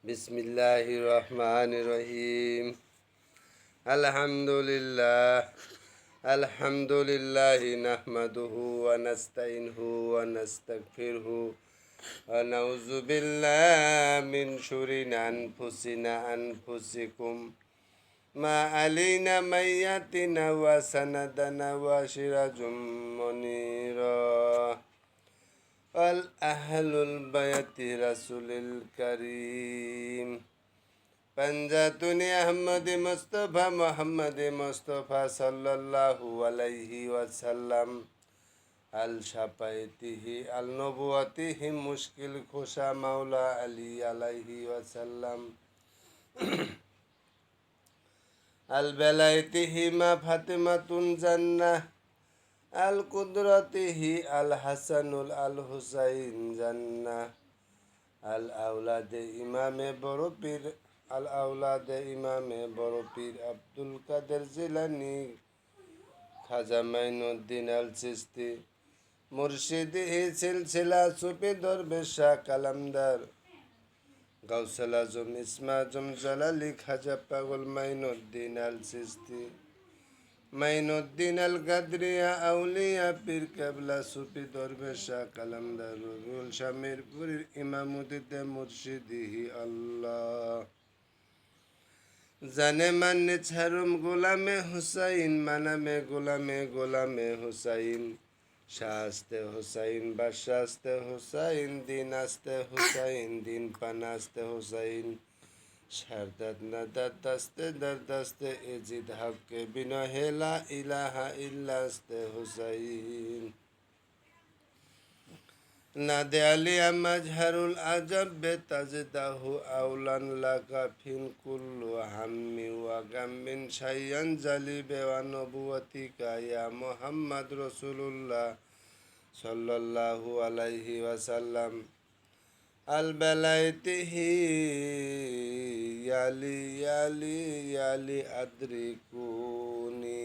বিসমিল্লাহির রহমানির রহিম। আলহামদুলিল্লাহ আলহামদুলিল্লাহি নাহমাদুহু ওয়া নাস্তাইনুহু ওয়া নাস্তাগফিরুহু ওয়া নাউযু বিল্লাহি মিন শুরুরি আনফুসিকুম মা আলাইনা মাইয়াতিনা ওয়া সানাদানা ওয়া সিরাজুম মুনীরা আহলুল বায়াতি রাসূলিল কারীম পাঞ্জাতুনি আহমদ মুস্তফা সাল্লাল্লাহু আলাইহি ওয়াসাল্লাম আল শাফায়েতিহি আল নবুয়াতিহি মুশকিল খুশা মাওলা আলী আলাইহি ওয়াসাল্লাম আল বেলায়েতিহি মা ফাতিমাতুন জান্নাহ আল কুদরতিহি আল হাসানুল আল হুসাইন জান্নাহ আল ইমামে বড় পীর আব্দুল কাদের জিলানী খাজা মাইনুদ্দিন আল চিশতি মুর্শিদিহি সিলসিলা সুফি দরবেশ শাহ কালামদার গাউসুল আজম ইসমাজম জালালি খাজা পাগল মাইনুদ্দিন আল চিশতি মাইনুদ্দিন আল গাদরিয়া আউলিয়া পীর কেবলা সুফি দরবেশ শাহ কালামদার রবিউল শামিরপুরীর ইমামতিতে মুর্শিদিহি আল্লাহ জানে মান্নে ছাড়ুম গোলামে হুসাইন মানামে গোলামে হুসাইন শাস্তে হুসাইন বাদশাস্তে হুসাইন দিন আস্তে হুসাইন দিন পানাস্তে হুসাইন শারদাত নাদাত দাস্তে দরদাস্তে এজিদ হককে বিনয় হেলা ইলাহা ইল্লাস্তে হুসাইন নাদে আলিয়া মাজহারুল আজব বেতাজদাহু আউলান লাকা ফিন কুল্লু হাম্মি ওয়া গাম্মিন শাইয়ান জালিবে ওয়া নবুয়াতিকা ইয়া মুহাম্মদ রাসূলুল্লাহ সাল্লাল্লাহু আলাইহি ওয়াসাল্লাম আল বেলায়েতিহি ইয়ালি আদরিকুনি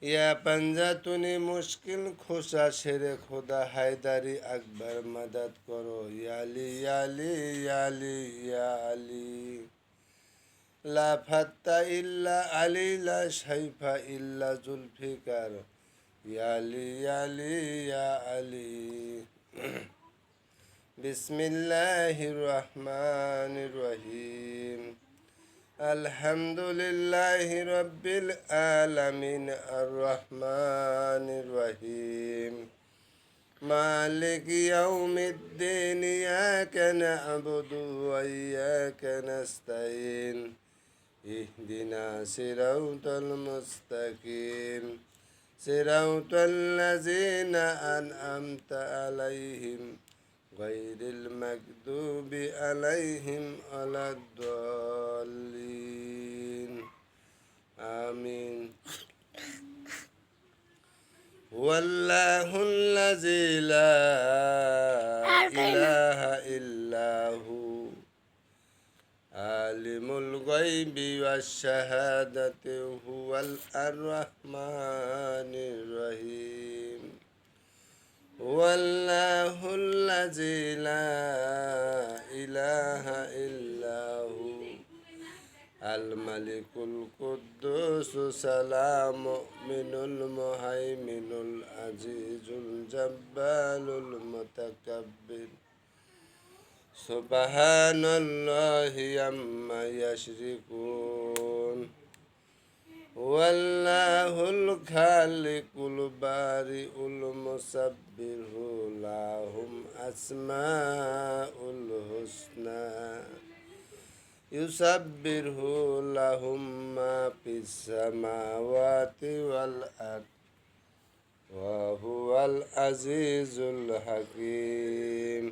ইয়া পাঞ্জাতুনি মুশকিল খোসা শেরে খোদা হায়দারি আকবর মদদ করো ইয়ালি লা ফাত্তা ইল্লা আলী লা শাইফা ইল্লা জুলফিকার ইয়া আলী বিসমিল্লাহির রহমানির রহিম আলহামদুলিল্লাহি রাব্বিল আলামিন আর রহমানির রহিম মালিক ইয়াউমিদ্দিন ইয়াকা না'বুদু ওয়া ইয়াকা নাস্তাইন ইহদিনা সিরাতাল মুস্তাকিম সিরাতাল লাযিনা আন'আমতা আলাইহিম গায়রিল মাগদুবি আলাইহিম ওয়ালাদ-দাল্লিন আমিন হুয়াল্লাহুল্লাযী লা ইলাহা ইল্লাহু আলিমুল গায়বি ওয়াশ শাহাদাতি হুয়াল আররহমানির রহিম হুয়াল্লাহুল্লাযী লা ইলাহা ইল্লাহু আল মালিকুল কুদ্দুস সালাম মুমিনুল মুহাইমিনুল আজিজুল জাব্বারুল মুতাকাব্বির সুবহানাল্লাহি আম্মা ইয়াশরিকুন ওয়াল্লাহুল খালিকুল বারিউল মুসাব্বিহু লাহুম আসমাউল হুসনা ইউসাব্বিহু লাহুম মা ফিস সামাওয়াতি ওয়াল আরদ ওয়া হুয়াল আজিজুল হাকীম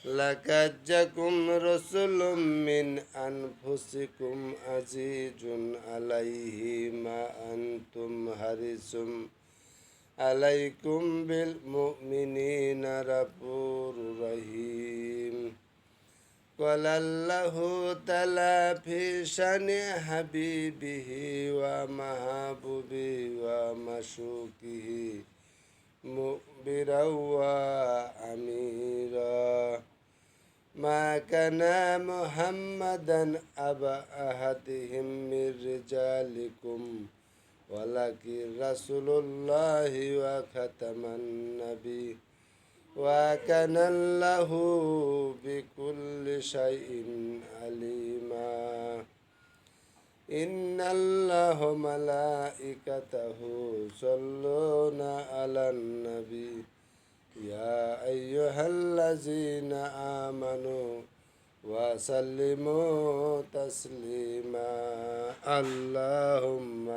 লাকাদ জাকুম রাসূলুম মিন আনফুসিকুম আজিজুন আলাইহি মা আনতুম হারিসুম আলাইকুম বিল মুমিনিনা রাউফুর রহিম ক্বালাল্লাহু তাআলা ফি শানি হাবিবিহি ওয়া মাহবুবিহি ওয়া মাশুকিহি مؤبرا وأميرا ما كان محمدا أبا أحدهم من رجالكم ولكن رسول الله وختم النبي وكان الله بكل شيء عليما إن الله ملائكته يصلون على النبي يا أيها الذين آمنوا وسلموا تسليما اللهم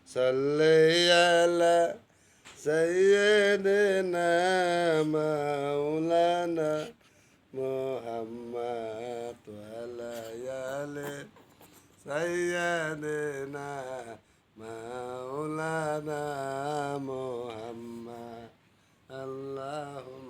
صل على سيدنا مولانا محمد وعلى آل سيدنا مولانا محمد اللهم